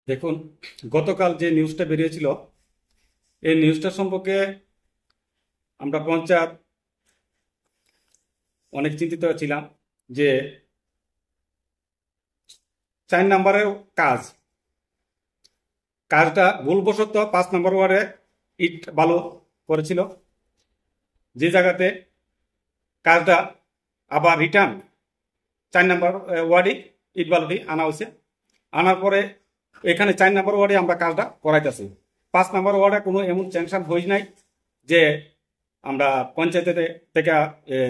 দেখুন, গতকাল যে নিউজটা বেরিয়েছিল এই নিউজটা সম্পর্কে আমরা পঞ্চায়েত অনেক চিন্তিত ছিলাম যে 4 নম্বরের কাজটা ভুলবশত 5 নম্বর ওয়ার্ডে ইট বালু করেছিল, যে জায়গাতে কাজটা আবার রিটার্ন 4 নম্বর ওয়ার্ডে ইট বালুটি আনা হয়েছে। আনার পরে এখানে 4 নম্বর ওয়ার্ডে আমরা কাজটা করাইতেছি। 5 নম্বর ওয়ার্ডে কোনো এমন স্যাংশন হয়ে নাই যে আমরা পঞ্চায়েতে থেকে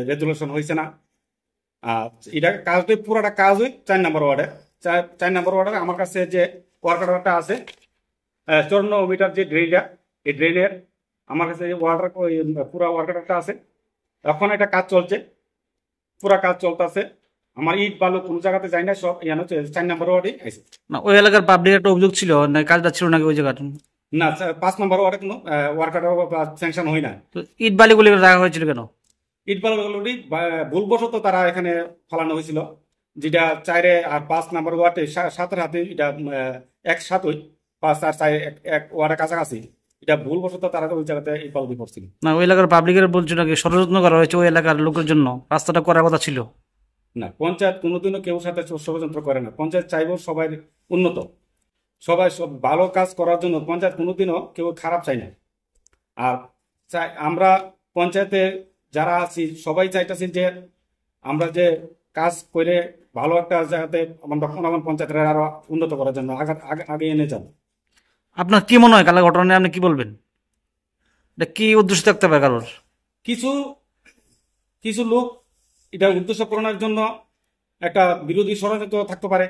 রেজুলেশন হয়েছে না। আর এটা কাজটি পুরোটা কাজ হয় 4 নম্বর ওয়ার্ডে। 4 নম্বর ওয়ার্ডে আমার কাছে যে ওয়ার্কারটা আছে 54 মিটার যে ড্রেনটা, এই ড্রেনের আমার কাছে ওয়াটার পুরো ওয়ার্কারটা আছে। এখন এটা কাজ চলছে, পুরা কাজ চলতেছে। আমার ইট বালু কোন জায়গাতে যাই না, সব ইয়ানো 4 নম্বর ওয়ার্ডে আছে। না ওই এলাকার পাবলিক একটা অভিযোগ ছিল না কাজটা ছিল নাকি ওই জায়গাটা? না, 5 নম্বর ওয়ার্ডে কোনো ওয়ার্কার স্যাংশন হয় না। তো ইট বালিগুলি রাখা হয়েছিল কেন? ইট বালুগুলি ভুলবশত তারা এখানে ফলানো হয়েছিল, যেটা 4 আর 5 নম্বর ওয়ার্ডে 7 হাতে এটা একসাথে 5 আর 4 এক ওয়ার্ডের কাছাকাছি, এটা ভুলবশত তারা ওই জায়গাতে ইট বালু করছিল। না ওই এলাকার পাবলিকের বলছিল নাকি ষড়যন্ত্র করা হয়েছে ওই এলাকার লোকের জন্য, রাস্তাটা করার কথা ছিল না। পঞ্চায়েত কোনোদিনও কেউ সাথে ষড়যন্ত্র করে না। পঞ্চায়েত চাইবো সবাই উন্নত, সবাই সব ভালো কাজ করার জন্য। পঞ্চায়েত কোনোদিনও কেউ খারাপ চাই না। আর আমরা পঞ্চায়েতে যারা আছি সবাই চাইতেছি যে আমরা যে কাজ করে ভালো একটা জায়গাতে আমরা পঞ্চায়েতের আরো উন্নত করার জন্য আগে এনে যান। আপনার কি মনে হয় কালা ঘটনা নিয়ে আপনি কি বলবেন? এটা কি উদ্দেশ্য থাকতে পারে কারোর? কিছু লোক এটা উদ্দেশ্য পূরণের জন্য একটা বিরোধী ষড়যন্ত্র থাকতে পারে,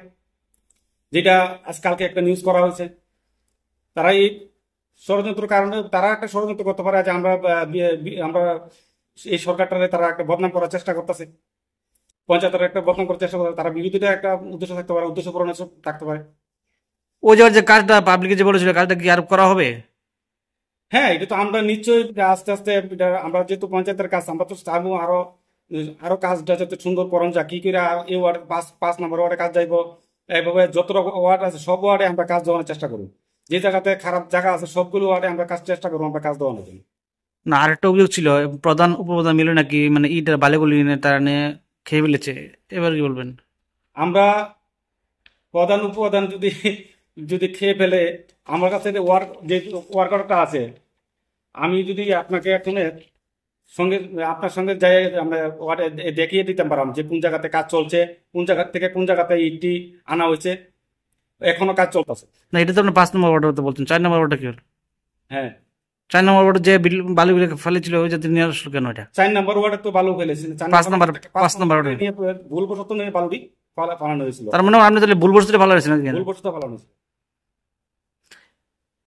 যেটা আজকালকে একটা নিউজ করা হয়েছে। তারা এই ষড়যন্ত্রের কারণে তারা একটা ষড়যন্ত্র করতে পারে যে আমরা এই সরকারটারে তারা একটা বদনাম করার চেষ্টা করতেছে, পঞ্চায়েতের একটা বদনাম করার চেষ্টা করতে। তারা বিরোধীটা একটা উদ্দেশ্য থাকতে পারে, উদ্দেশ্য পূরণের থাকতে পারে। ওই জায়গার যে কাজটা পাবলিকে যে বলেছিল কাজটা কি আর করা হবে? হ্যাঁ, এটা তো আমরা নিশ্চয়ই আস্তে আস্তে আমরা যেহেতু পঞ্চায়েতের কাজ, আমরা তো চাইবো আরো কাজটা যাতে সুন্দর করণ যা কি করে এই ওয়ার্ড 5 নম্বর ওয়ার্ডে কাজ যাইব। এইভাবে যত ওয়ার্ড আছে সব ওয়ার্ডে আমরা কাজ দেওয়ানোর চেষ্টা করব। যে জায়গাতে খারাপ জায়গা আছে সবগুলো ওয়ার্ডে আমরা চেষ্টা করবো আমরা কাজ দেওয়ানোর জন্য। না আরেকটা অভিযোগ ছিল প্রধান উপপ্রধান মিলে নাকি মানে ইটের বালিগুলি তারা নিয়ে খেয়ে ফেলেছে, এবার কি বলবেন? আমরা প্রধান উপপ্রধান যদি খেয়ে ফেলে, আমার কাছে যে ওয়ার্কারটা আছে, আমি যদি আপনাকে আপনার সঙ্গে যাই আমরা ওয়ার্ডে দেখিয়ে দিতে পারলাম যে কোন জায়গাতে কাজ চলছে, কোন জায়গা থেকে কোন জায়গাতে ইটটি আনা হয়েছে, এখনো কাজ চলতেছে। না এটা তো আপনি 5 নম্বর ওয়ার্ডে বলছেন, 4 নম্বর ওয়ার্ডটা কি হল? হ্যাঁ, 4 নম্বর ওয়ার্ডে যে বালিগুলি ফেলেছিল ওই যাতে নিয়ে আসলো কেন? এটা 4 নম্বর ওয়ার্ডে তো বালু ফেলেছিল, 5 নম্বর ওয়ার্ডে ভুলবশত নিয়ে বালুটি ফালানো হয়েছিল। তার মানে আপনি তাহলে ভুলবশত ভালো হয়েছে নাকি? ভুলবশত ফালানো হয়েছে।